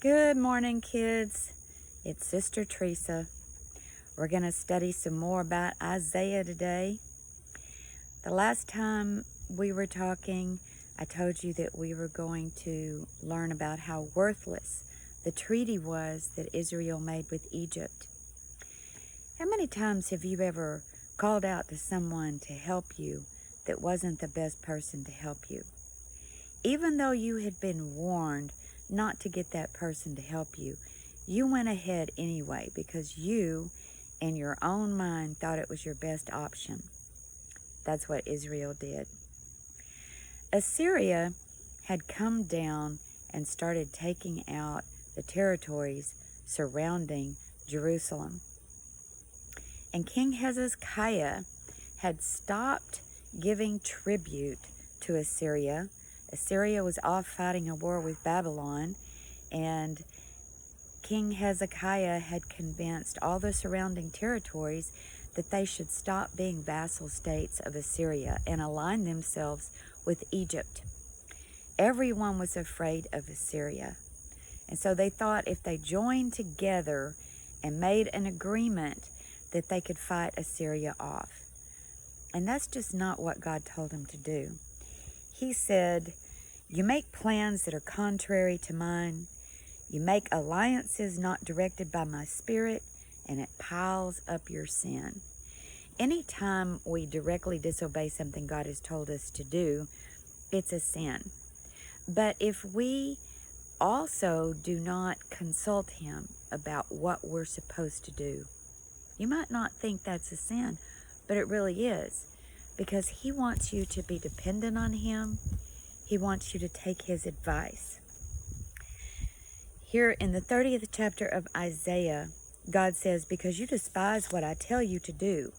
Good morning, kids. It's Sister Teresa. We're going to study some more about Isaiah today. The last time we were talking, I told you that we were going to learn about how worthless the treaty was that Israel made with Egypt. How many times have you ever called out to someone to help you that wasn't the best person to help you? Even though you had been warned not to get that person to help you, you went ahead anyway because you, in your own mind, thought it was your best option. That's what Israel did. Assyria had come down and started taking out the territories surrounding Jerusalem. And King Hezekiah had stopped giving tribute to Assyria. Assyria was off fighting a war with Babylon, and King Hezekiah had convinced all the surrounding territories that they should stop being vassal states of Assyria and align themselves with Egypt. Everyone was afraid of Assyria, and so they thought if they joined together and made an agreement that they could fight Assyria off. And that's just not what God told them to do. He said, "You make plans that are contrary to mine. You make alliances not directed by my spirit, and it piles up your sin." Anytime we directly disobey something God has told us to do, it's a sin. But if we also do not consult Him about what we're supposed to do, you might not think that's a sin, but it really is, because He wants you to be dependent on Him. He wants you to take His advice. Here in the 30th chapter of Isaiah, God says, "Because you despise what I tell you to do,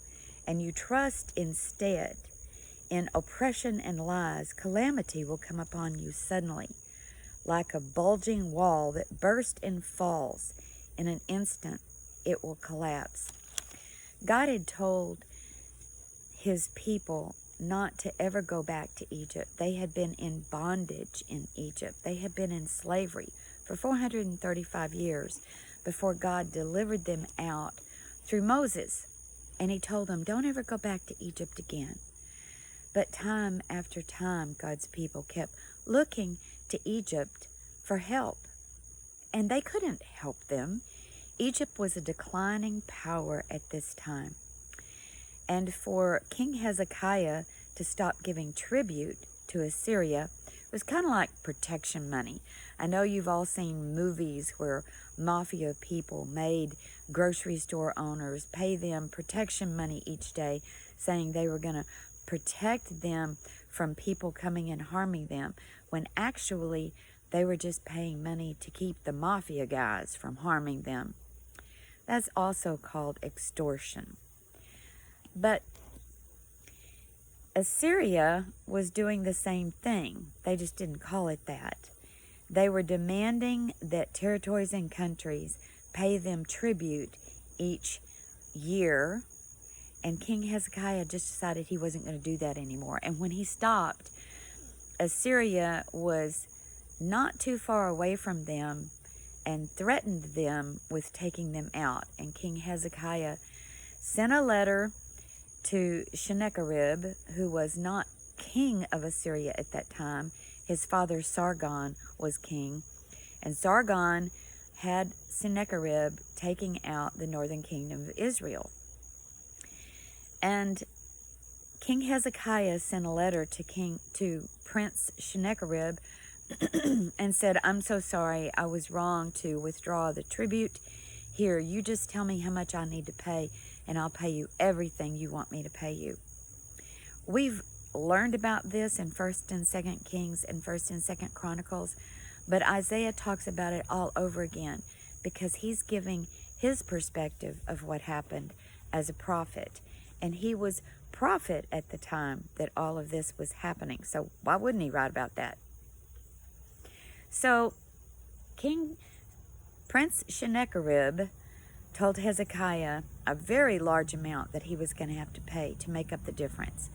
and you trust instead in oppression and lies, calamity will come upon you suddenly, like a bulging wall that bursts and falls. In an instant, it will collapse." God had told His people not to ever go back to Egypt. They had been in bondage in Egypt. They had been in slavery for 435 years before God delivered them out through Moses. And He told them, don't ever go back to Egypt again. But time after time, God's people kept looking to Egypt for help. And they couldn't help them. Egypt was a declining power at this time. And for King Hezekiah to stop giving tribute to Assyria was kind of like protection money. I know you've all seen movies where mafia people made grocery store owners pay them protection money each day, saying they were going to protect them from people coming and harming them, when actually they were just paying money to keep the mafia guys from harming them. That's also called extortion. But Assyria was doing the same thing. They just didn't call it that. They were demanding that territories and countries pay them tribute each year. And King Hezekiah just decided he wasn't going to do that anymore. And when he stopped, Assyria was not too far away from them and threatened them with taking them out. And King Hezekiah sent a letter to Sennacherib, who was not king of Assyria at that time. His father Sargon was king, and Sargon had Sennacherib taking out the northern kingdom of Israel. And King Hezekiah sent a letter to Prince Sennacherib and said, "I'm so sorry, I was wrong to withdraw the tribute. Here, you just tell me how much I need to pay, and I'll pay you everything you want me to pay you." We've learned about this in 1st and 2nd Kings and 1st and 2nd Chronicles, but Isaiah talks about it all over again because he's giving his perspective of what happened as a prophet. And he was prophet at the time that all of this was happening. So why wouldn't he write about that? So Prince Sennacherib told Hezekiah a very large amount that he was going to have to pay to make up the difference.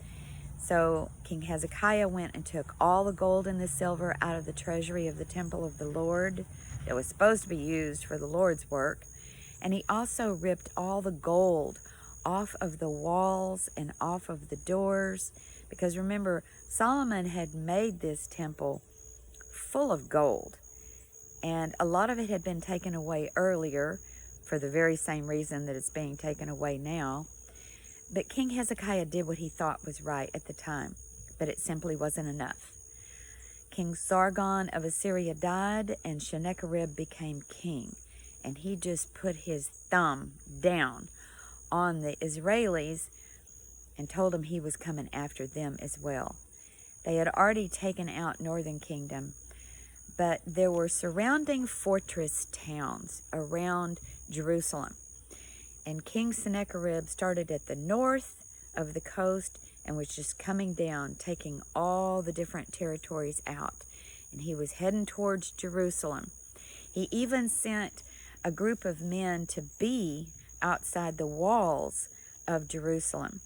So King Hezekiah went and took all the gold and the silver out of the treasury of the temple of the Lord, that was supposed to be used for the Lord's work. And he also ripped all the gold off of the walls and off of the doors. Because remember, Solomon had made this temple full of gold. And a lot of it had been taken away earlier for the very same reason that it's being taken away now. But King Hezekiah did what he thought was right at the time, but it simply wasn't enough. King Sargon of Assyria died, and Sennacherib became king. And he just put his thumb down on the Israelis and told them he was coming after them as well. They had already taken out Northern Kingdom, but there were surrounding fortress towns around Jerusalem. And King Sennacherib started at the north of the coast and was just coming down, taking all the different territories out. And he was heading towards Jerusalem. He even sent a group of men to be outside the walls of Jerusalem.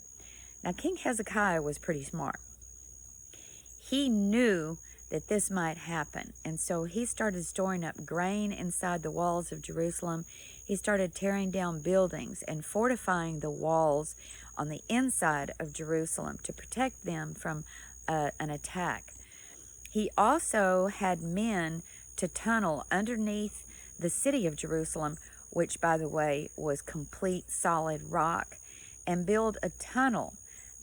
Now, King Hezekiah was pretty smart. He knew that this might happen, and so he started storing up grain inside the walls of Jerusalem. He started tearing down buildings and fortifying the walls on the inside of Jerusalem to protect them from an attack. He also had men to tunnel underneath the city of Jerusalem, which, by the way, was complete solid rock, and build a tunnel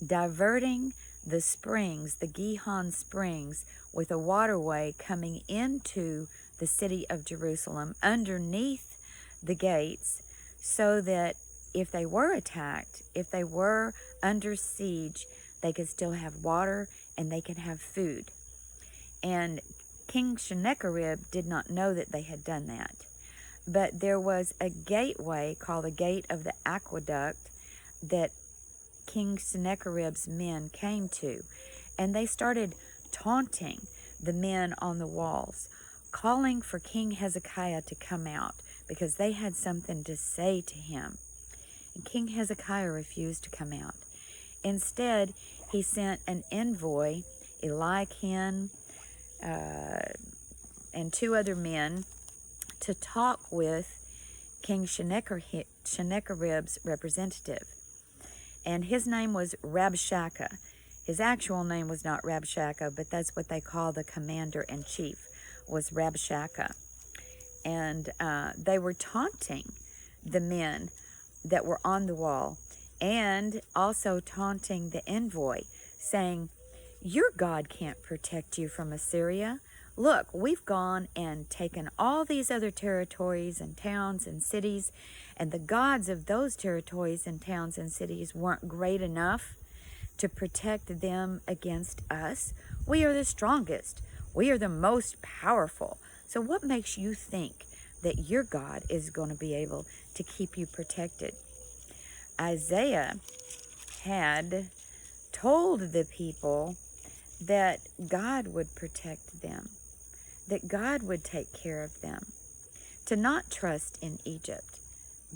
diverting the springs, the Gihon Springs, with a waterway coming into the city of Jerusalem underneath the gates, so that if they were attacked, if they were under siege, they could still have water and they could have food. And King Sennacherib did not know that they had done that. But there was a gateway called the Gate of the Aqueduct that King Sennacherib's men came to. And they started taunting the men on the walls, calling for King Hezekiah to come out because they had something to say to him. And King Hezekiah refused to come out. Instead, he sent an envoy, Eliakim, and two other men to talk with King Sennacherib's representative. And his name was Rabshakeh. His actual name was not Rabshakeh, but that's what they call the commander-in-chief, was Rabshakeh. And they were taunting the men that were on the wall, and also taunting the envoy, saying, "Your God can't protect you from Assyria. Look, we've gone and taken all these other territories and towns and cities, and the gods of those territories and towns and cities weren't great enough to protect them against us. We are the strongest. We are the most powerful. So what makes you think that your God is going to be able to keep you protected?" Isaiah had told the people that God would protect them, that God would take care of them, to not trust in Egypt.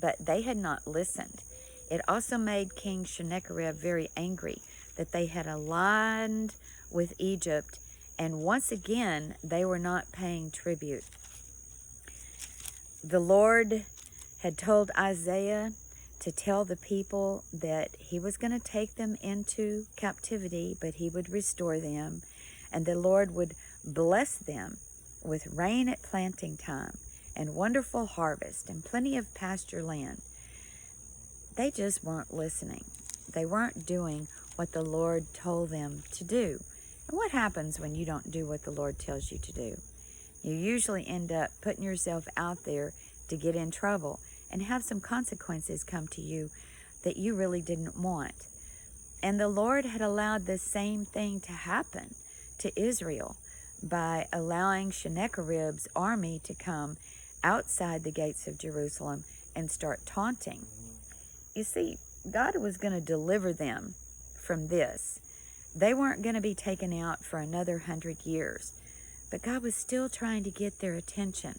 But they had not listened. It also made King Sennacherib very angry that they had aligned with Egypt, and once again they were not paying tribute. The Lord had told Isaiah to tell the people that he was going to take them into captivity, but he would restore them, and the Lord would bless them with rain at planting time and wonderful harvest and plenty of pasture land. They just weren't listening. They weren't doing what the Lord told them to do. And what happens when you don't do what the Lord tells you to do? You usually end up putting yourself out there to get in trouble and have some consequences come to you that you really didn't want. And the Lord had allowed the same thing to happen to Israel by allowing Sennacherib's army to come outside the gates of Jerusalem and start taunting. You see, God was going to deliver them from this. They weren't going to be taken out for another 100 years, but God was still trying to get their attention.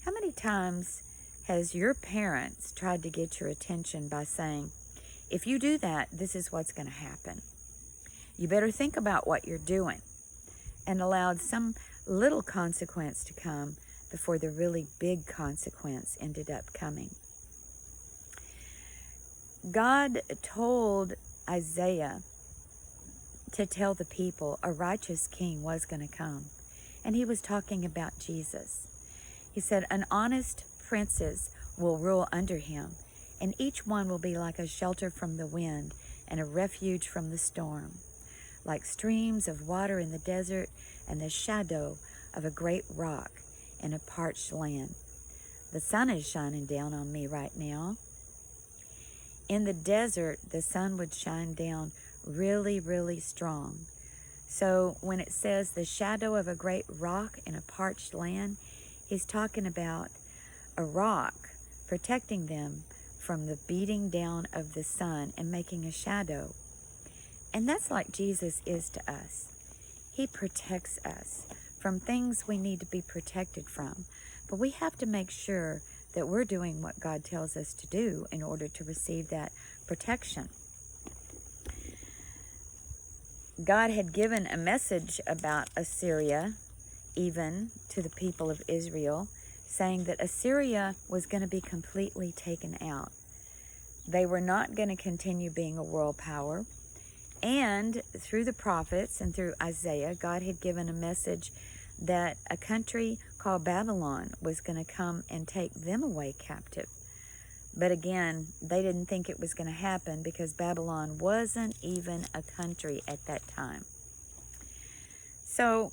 How many times has your parents tried to get your attention by saying, "If you do that, this is what's going to happen. You better think about what you're doing," and allowed some little consequence to come before the really big consequence ended up coming. God told Isaiah to tell the people a righteous king was going to come. And he was talking about Jesus. He said, an honest princes will rule under him, and each one will be like a shelter from the wind and a refuge from the storm, like streams of water in the desert and the shadow of a great rock in a parched land. The sun is shining down on me right now. In the desert, the sun would shine down really, really strong. So when it says the shadow of a great rock in a parched land, he's talking about a rock protecting them from the beating down of the sun and making a shadow. And that's like Jesus is to us. He protects us from things we need to be protected from. But we have to make sure that we're doing what God tells us to do in order to receive that protection. God had given a message about Assyria, even to the people of Israel, saying that Assyria was going to be completely taken out. They were not going to continue being a world power. And through the prophets and through Isaiah, God had given a message that a country called Babylon was going to come and take them away captive. But again, they didn't think it was going to happen because Babylon wasn't even a country at that time. So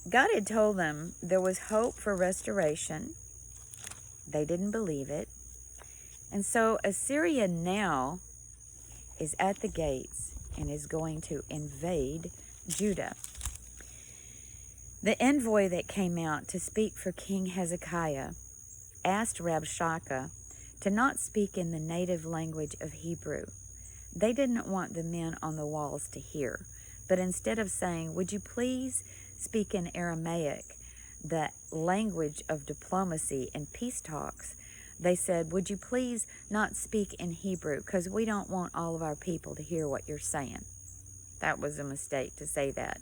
God had told them there was hope for restoration. They didn't believe it. And so Assyria now is at the gates and is going to invade Judah. The envoy that came out to speak for King Hezekiah asked Rabshakeh to not speak in the native language of Hebrew. They didn't want the men on the walls to hear, but instead of saying, would you please speak in Aramaic, the language of diplomacy and peace talks, they said, would you please not speak in Hebrew, because we don't want all of our people to hear what you're saying. That was a mistake to say that.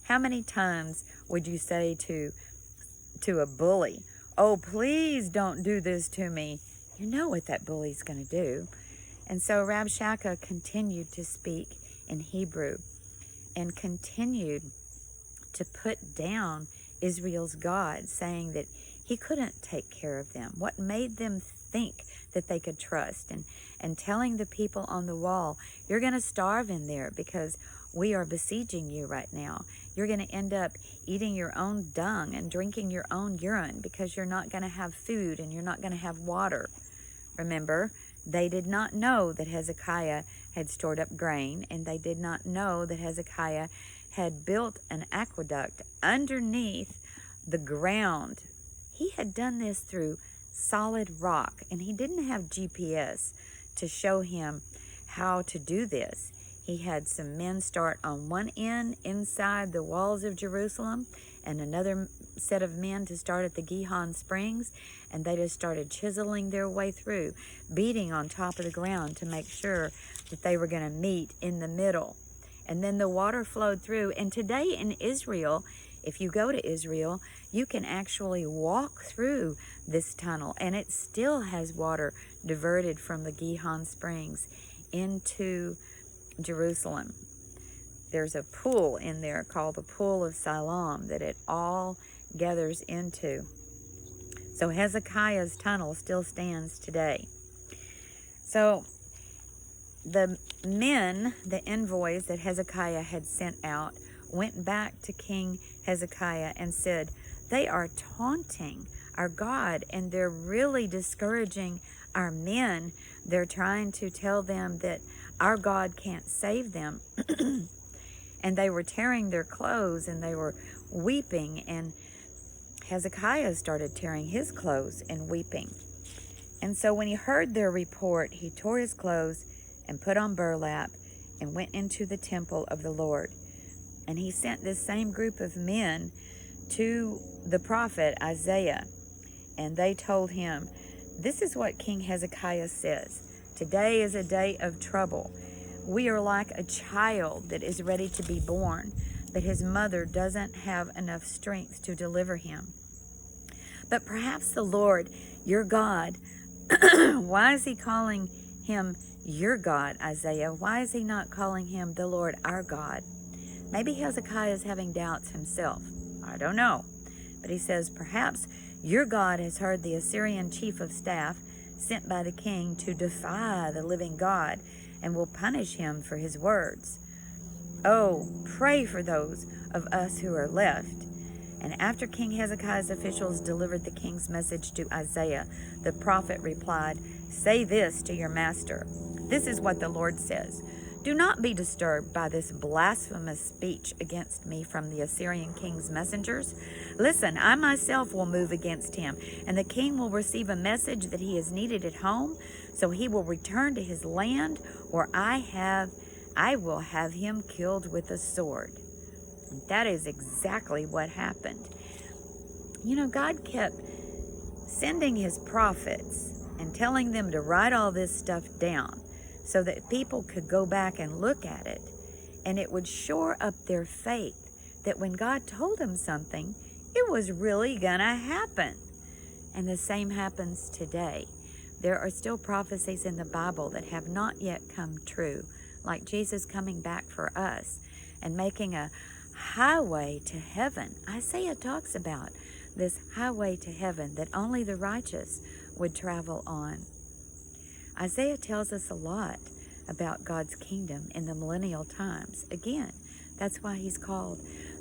How many times would you say to a bully, oh, please don't do this to me? You know what that bully's going to do. And so Rabshakeh continued to speak in Hebrew and continued to put down Israel's God, saying that he couldn't take care of them. What made them think that they could trust? And telling the people on the wall, you're going to starve in there because we are besieging you right now. You're going to end up eating your own dung and drinking your own urine because you're not going to have food and you're not going to have water. Remember, they did not know that Hezekiah had stored up grain, and they did not know that Hezekiah had built an aqueduct underneath the ground. He had done this through solid rock, and he didn't have GPS to show him how to do this. He had some men start on one end inside the walls of Jerusalem and another set of men to start at the Gihon Springs, and they just started chiseling their way through, beating on top of the ground to make sure that they were going to meet in the middle. And then the water flowed through. And today in Israel, if you go to Israel, you can actually walk through this tunnel, and it still has water diverted from the Gihon Springs into Jerusalem. There's a pool in there called the Pool of Siloam that it all gathers into. So Hezekiah's tunnel still stands today. So the men, the envoys that Hezekiah had sent out, went back to King Hezekiah and said, they are taunting our God and they're really discouraging our men. They're trying to tell them that our God can't save them. And they were tearing their clothes and they were weeping, and Hezekiah started tearing his clothes and weeping. And so when he heard their report, he tore his clothes and put on burlap and went into the temple of the Lord. And he sent this same group of men to the prophet Isaiah, and they told him, this is what King Hezekiah says. Today is a day of trouble. We are like a child that is ready to be born, but his mother doesn't have enough strength to deliver him. But perhaps the Lord, your God, why is he calling him your God, Isaiah? Why is he not calling him the Lord our God? Maybe Hezekiah is having doubts himself. I don't know. But he says, perhaps your God has heard the Assyrian chief of staff sent by the king to defy the living God and will punish him for his words. Oh, pray for those of us who are left. And after King Hezekiah's officials delivered the king's message to Isaiah, the prophet replied, "Say this to your master. This is what the Lord says. Do not be disturbed by this blasphemous speech against me from the Assyrian king's messengers. Listen, I myself will move against him, and the king will receive a message that he is needed at home, so he will return to his land, where I will have him killed with a sword." And that is exactly what happened. You know, God kept sending his prophets and telling them to write all this stuff down so that people could go back and look at it, and it would shore up their faith that when God told them something, it was really gonna happen. And the same happens today. There are still prophecies in the Bible that have not yet come true, like Jesus coming back for us and making a highway to heaven. Isaiah talks about this highway to heaven that only the righteous would travel on. Isaiah tells us a lot about God's kingdom in the millennial times. Again, that's why he's called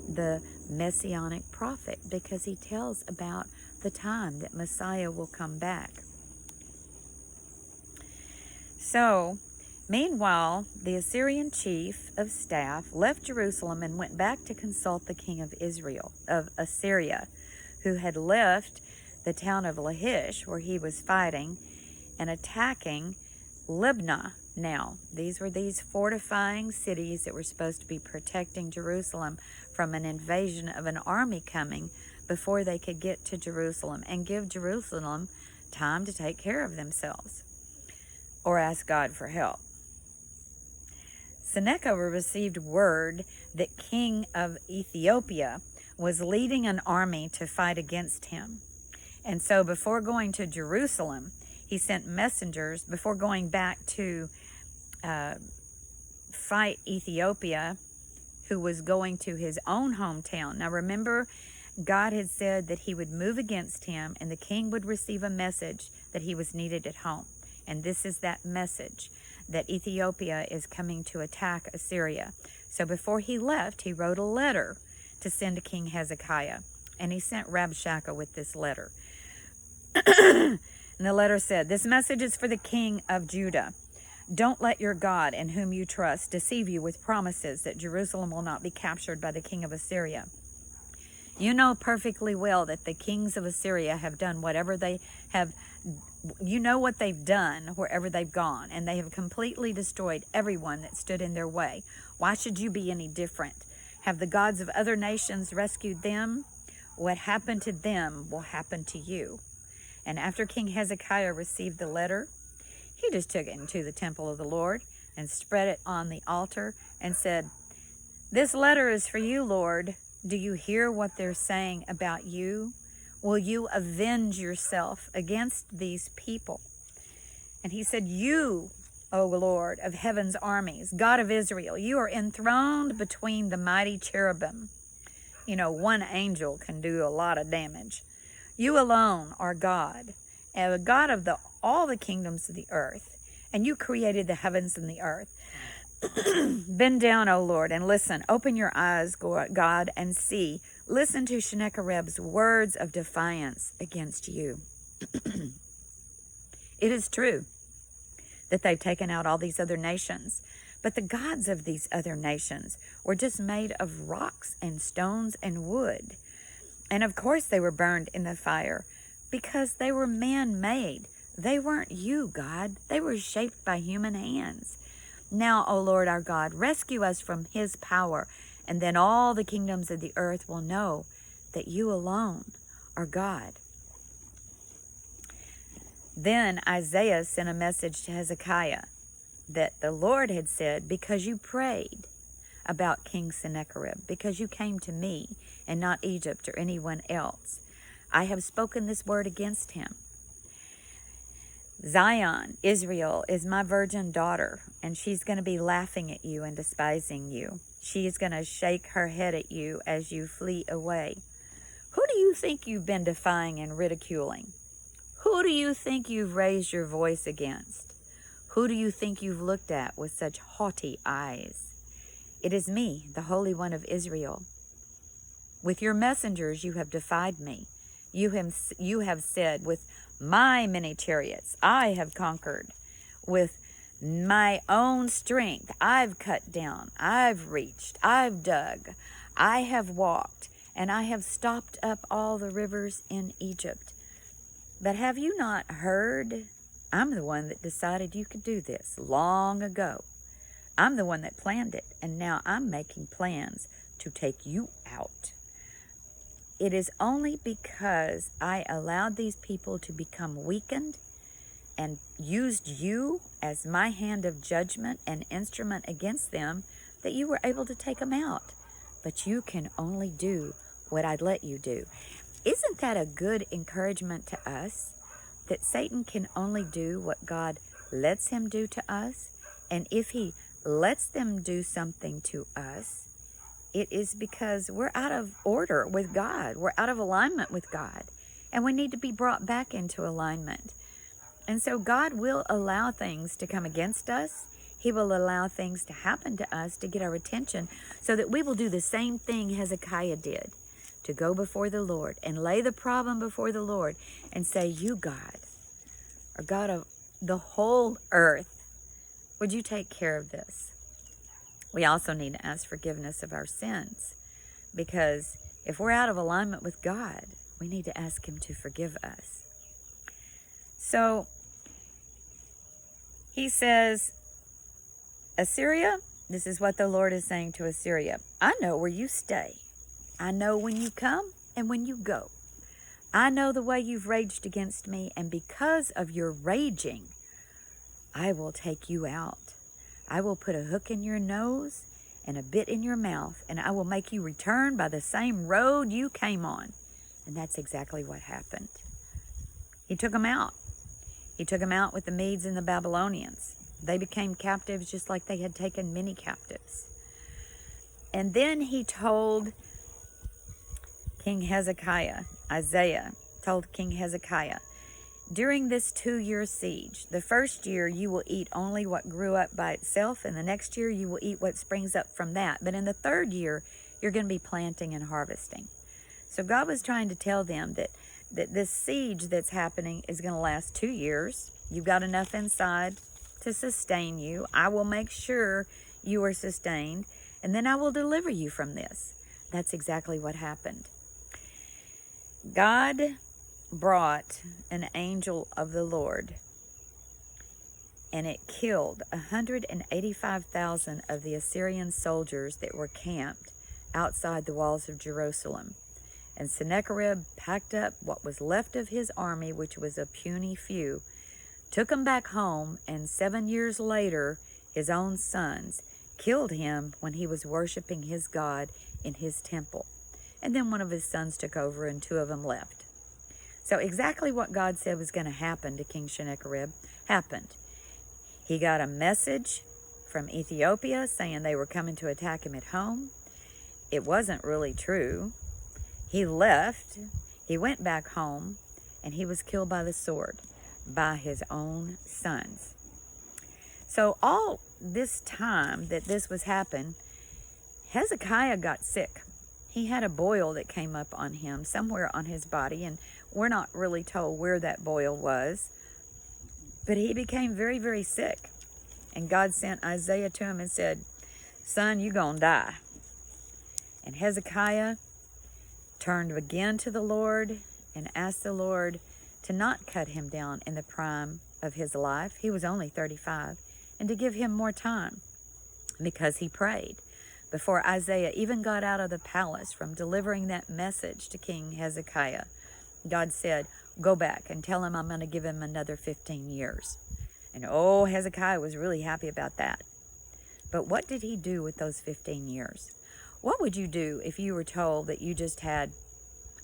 the Messianic prophet, because he tells about the time that Messiah will come back. So, meanwhile, the Assyrian chief of staff left Jerusalem and went back to consult the king of Assyria, who had left the town of Lachish, where he was fighting, and attacking Libnah. Now, these were these fortifying cities that were supposed to be protecting Jerusalem from an invasion of an army coming before they could get to Jerusalem and give Jerusalem time to take care of themselves or ask God for help. Sennacherib received word that King of Ethiopia was leading an army to fight against him. And so before going to Jerusalem, he sent messengers before going back to fight Ethiopia, who was going to his own hometown. Now remember, God had said that he would move against him and the king would receive a message that he was needed at home. And this is that message, that Ethiopia is coming to attack Assyria. So before he left, he wrote a letter to send to King Hezekiah. And he sent Rabshakeh with this letter. And the letter said, "This message is for the king of Judah. Don't let your God, in whom you trust, deceive you with promises that Jerusalem will not be captured by the king of Assyria. You know perfectly well that the kings of Assyria have done whatever they have. You know what they've done wherever they've gone, and they have completely destroyed everyone that stood in their way. Why should you be any different? Have the gods of other nations rescued them? What happened to them will happen to you." And after King Hezekiah received the letter, he just took it into the temple of the Lord and spread it on the altar and said, "This letter is for you, Lord. Do you hear what they're saying about you? Will you avenge yourself against these people?" And he said, "You, O Lord of heaven's armies, God of Israel, you are enthroned between the mighty cherubim." You know, one angel can do a lot of damage. "You alone are God, and the God of all the kingdoms of the earth, and you created the heavens and the earth. Bend down, O Lord, and listen. Open your eyes, God, and see. Listen to Sennacherib's words of defiance against you." It is true that they've taken out all these other nations, but the gods of these other nations were just made of rocks and stones and wood. And of course they were burned in the fire because they were man-made. They weren't you, God. They were shaped by human hands. Now, O Lord our God, rescue us from his power, and then all the kingdoms of the earth will know that you alone are God. Then Isaiah sent a message to Hezekiah that the Lord had said, "Because you prayed about King Sennacherib, because you came to me and not Egypt or anyone else, I have spoken this word against him. Zion, Israel, is my virgin daughter, and she's going to be laughing at you and despising you. She is going to shake her head at you as you flee away. Who do you think you've been defying and ridiculing? Who do you think you've raised your voice against? Who do you think you've looked at with such haughty eyes? It is me, the Holy One of Israel. With your messengers you have defied me. You have said, with my many chariots I have conquered. With my own strength I've cut down, I've reached, I've dug, I have walked, and I have stopped up all the rivers in Egypt. But have you not heard? I'm the one that decided you could do this long ago. I'm the one that planned it, and now I'm making plans to take you out. It is only because I allowed these people to become weakened and used you as my hand of judgment and instrument against them that you were able to take them out. But you can only do what I'd let you do. Isn't that a good encouragement to us? That Satan can only do what God lets him do to us? And if he lets them do something to us, it is because we're out of order with God. We're out of alignment with God. And we need to be brought back into alignment. And so God will allow things to come against us. He will allow things to happen to us to get our attention so that we will do the same thing Hezekiah did. To go before the Lord and lay the problem before the Lord and say, you, God, are God of the whole earth. Would you take care of this? We also need to ask forgiveness of our sins, because if we're out of alignment with God, we need to ask him to forgive us. So he says, Assyria, this is what the Lord is saying to Assyria. I know where you stay. I know when you come and when you go. I know the way you've raged against me, and because of your raging, I will take you out. I will put a hook in your nose and a bit in your mouth, and I will make you return by the same road you came on. And that's exactly what happened. He took them out. He took them out with the Medes and the Babylonians. They became captives just like they had taken many captives. And then he told King Hezekiah, Isaiah told King Hezekiah, during this 2-year siege, the first year you will eat only what grew up by itself, and the next year you will eat what springs up from that. But in the 3rd year, you're going to be planting and harvesting. So God was trying to tell them that this siege that's happening is going to last 2 years. You've got enough inside to sustain you. I will make sure you are sustained, and then I will deliver you from this. That's exactly what happened. God brought an angel of the Lord, and it killed 185,000 of the Assyrian soldiers that were camped outside the walls of Jerusalem. And Sennacherib packed up what was left of his army, which was a puny few, took him back home, and 7 years later, his own sons killed him when he was worshiping his God in his temple. And then one of his sons took over, and 2 of them left. So exactly what God said was going to happen to King Sennacherib happened. He got a message from Ethiopia saying they were coming to attack him at home. It wasn't really true. He left, he went back home, and he was killed by the sword by his own sons. So all this time that this was happening, Hezekiah got sick. He had a boil that came up on him somewhere on his body, and we're not really told where that boil was. But he became very, very sick. And God sent Isaiah to him and said, son, you're going to die. And Hezekiah turned again to the Lord and asked the Lord to not cut him down in the prime of his life. He was only 35. And to give him more time, because he prayed before Isaiah even got out of the palace from delivering that message to King Hezekiah. God said, go back and tell him I'm going to give him another 15 years. And Hezekiah was really happy about that. But what did he do with those 15 years? What would you do if you were told that you just had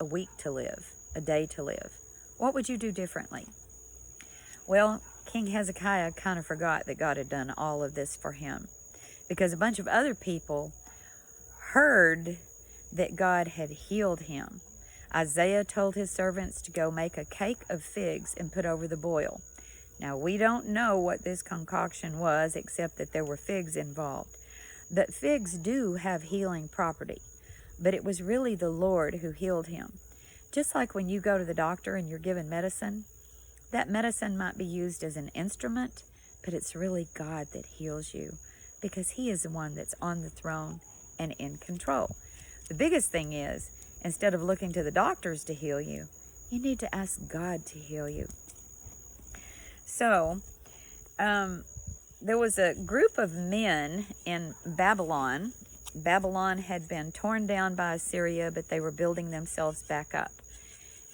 a week to live? a day to live. What would you do differently? Well, King Hezekiah kind of forgot that God had done all of this for him, because a bunch of other people heard that God had healed him. Isaiah told his servants to go make a cake of figs and put over the boil. Now, we don't know what this concoction was, except that there were figs involved. But figs do have healing property. But it was really the Lord who healed him. Just like when you go to the doctor and you're given medicine, that medicine might be used as an instrument, but it's really God that heals you, because he is the one that's on the throne and in control. The biggest thing is, instead of looking to the doctors to heal you, you need to ask God to heal you. So, there was a group of men in Babylon. Babylon had been torn down by Assyria, but they were building themselves back up.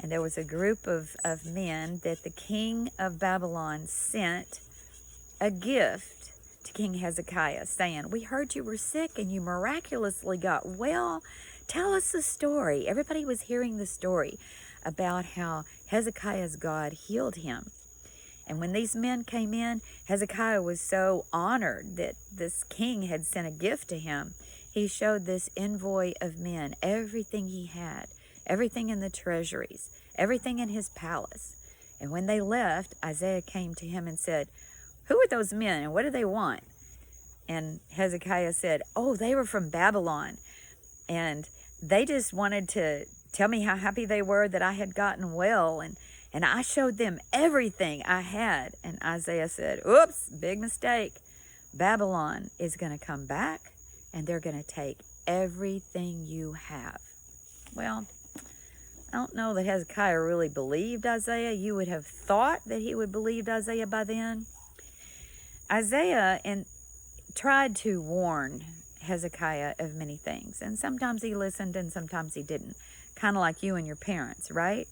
And there was a group of men that the king of Babylon sent a gift to King Hezekiah, saying, "We heard you were sick and you miraculously got well. Tell us the story." Everybody was hearing the story about how Hezekiah's God healed him. And when these men came in, Hezekiah was so honored that this king had sent a gift to him. He showed this envoy of men everything he had, everything in the treasuries, everything in his palace. And when they left, Isaiah came to him and said, "Who are those men and what do they want?" And Hezekiah said, "Oh, they were from Babylon. And they just wanted to tell me how happy they were that I had gotten well. And I showed them everything I had." And Isaiah said, "Oops, big mistake. Babylon is going to come back and they're going to take everything you have." Well, I don't know that Hezekiah really believed Isaiah. You would have thought that he would believe Isaiah by then. Isaiah tried to warn Hezekiah of many things. And sometimes he listened and sometimes he didn't. Kind of like you and your parents, right?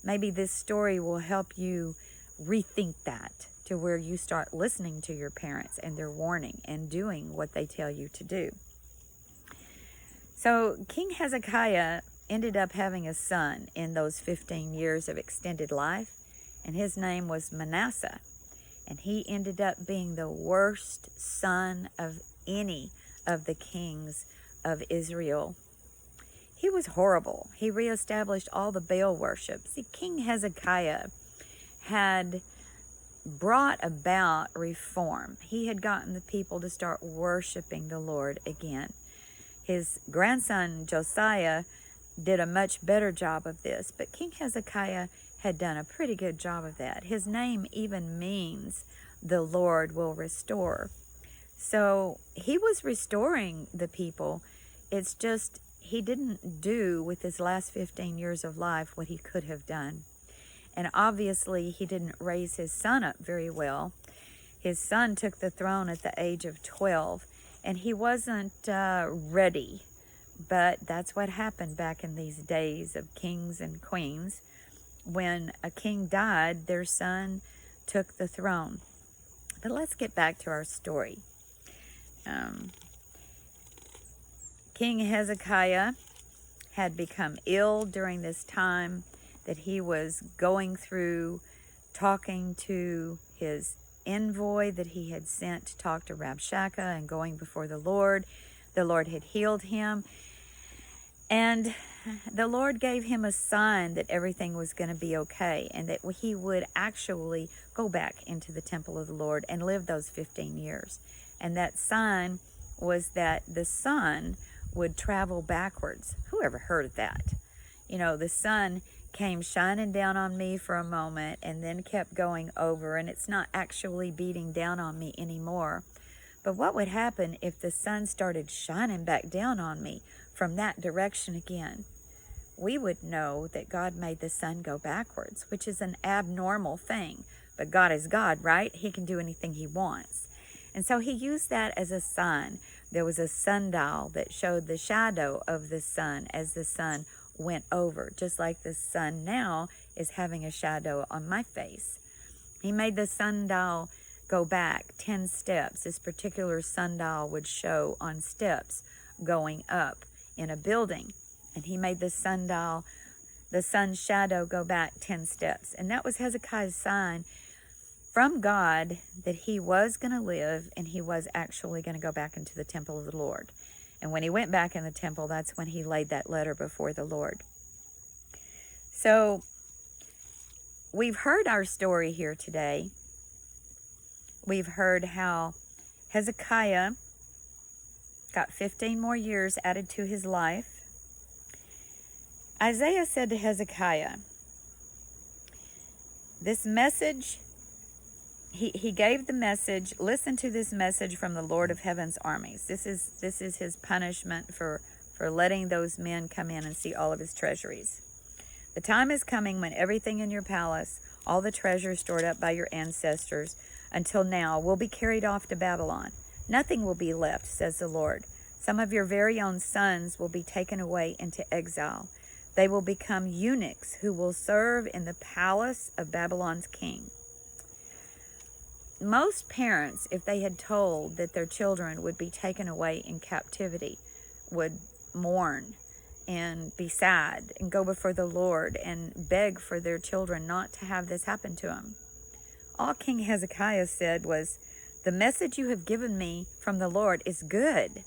Maybe this story will help you rethink that, to where you start listening to your parents and their warning and doing what they tell you to do. So King Hezekiah ended up having a son in those 15 years of extended life, and his name was Manasseh. And he ended up being the worst son of any of the kings of Israel. He was horrible. He reestablished all the Baal worship. See, King Hezekiah had brought about reform. He had gotten the people to start worshiping the Lord again. His grandson Josiah did a much better job of this, but King Hezekiah had done a pretty good job of that. His name even means the Lord will restore. So he was restoring the people. It's just he didn't do with his last 15 years of life what he could have done. And obviously he didn't raise his son up very well. His son took the throne at the age of 12, and he wasn't ready. But that's what happened back in these days of kings and queens. When a king died, their son took the throne. But let's get back to our story. King Hezekiah had become ill during this time that he was going through, talking to his envoy that he had sent to talk to Rabshakeh and going before the Lord. The Lord had healed him. And the Lord gave him a sign that everything was going to be okay, and that he would actually go back into the temple of the Lord and live those 15 years. And that sign was that the sun would travel backwards. Who ever heard of that? You know, the sun came shining down on me for a moment and then kept going over, and it's not actually beating down on me anymore. But what would happen if the sun started shining back down on me from that direction again? We would know that God made the sun go backwards, which is an abnormal thing. But God is God, right? He can do anything he wants. And so he used that as a sign. There was a sundial that showed the shadow of the sun as the sun went over, just like the sun now is having a shadow on my face. He made the sundial go back 10 steps. This particular sundial would show on steps going up in a building. And he made the sundial the sun's shadow go back 10 steps. And that was Hezekiah's sign from God that he was going to live and he was actually going to go back into the temple of the Lord. And when he went back in the temple, that's when he laid that letter before the Lord. So we've heard our story here today. We've heard how Hezekiah got 15 more years added to his life. Isaiah said to Hezekiah, this message, he gave the message, listen to this message from the Lord of Heaven's armies. This is his punishment for letting those men come in and see all of his treasuries. The time is coming when everything in your palace, all the treasures stored up by your ancestors until now, will be carried off to Babylon. Nothing will be left, says the Lord. Some of your very own sons will be taken away into exile. They will become eunuchs who will serve in the palace of Babylon's king. Most parents, if they had told that their children would be taken away in captivity, would mourn and be sad and go before the Lord and beg for their children not to have this happen to them. All King Hezekiah said was, the message you have given me from the Lord is good.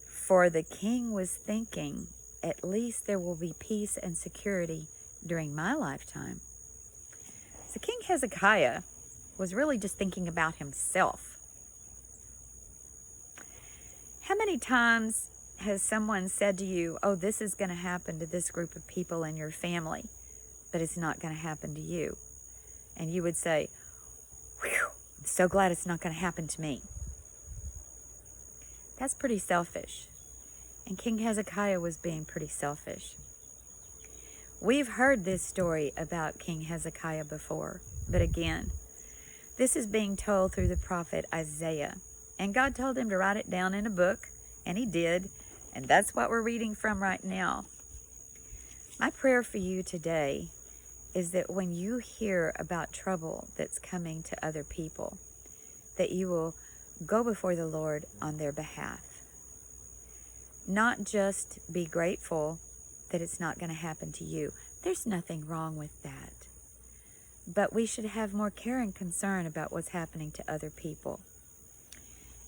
For the king was thinking, at least there will be peace and security during my lifetime. So King Hezekiah was really just thinking about himself. How many times has someone said to you, oh, this is going to happen to this group of people in your family, but it's not going to happen to you? And you would say, whew, I'm so glad it's not going to happen to me. That's pretty selfish. And King Hezekiah was being pretty selfish. We've heard this story about King Hezekiah before, but again, this is being told through the prophet Isaiah. And God told him to write it down in a book, and he did, and that's what we're reading from right now. My prayer for you today is that when you hear about trouble that's coming to other people, that you will go before the Lord on their behalf. Not just be grateful that it's not going to happen to you. There's nothing wrong with that. But we should have more care and concern about what's happening to other people.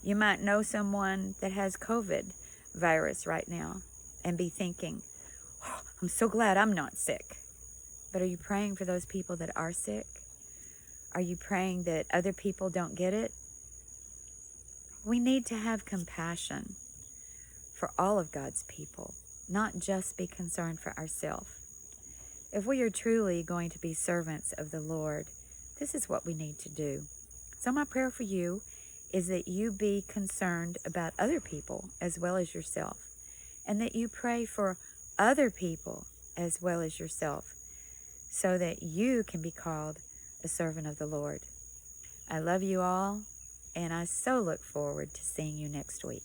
You might know someone that has COVID virus right now and be thinking, oh, I'm so glad I'm not sick. But are you praying for those people that are sick? Are you praying that other people don't get it? We need to have compassion for all of God's people, not just be concerned for ourselves. If we are truly going to be servants of the Lord, this is what we need to do. So my prayer for you is that you be concerned about other people as well as yourself, and that you pray for other people as well as yourself, so that you can be called a servant of the Lord. I love you all, and I so look forward to seeing you next week.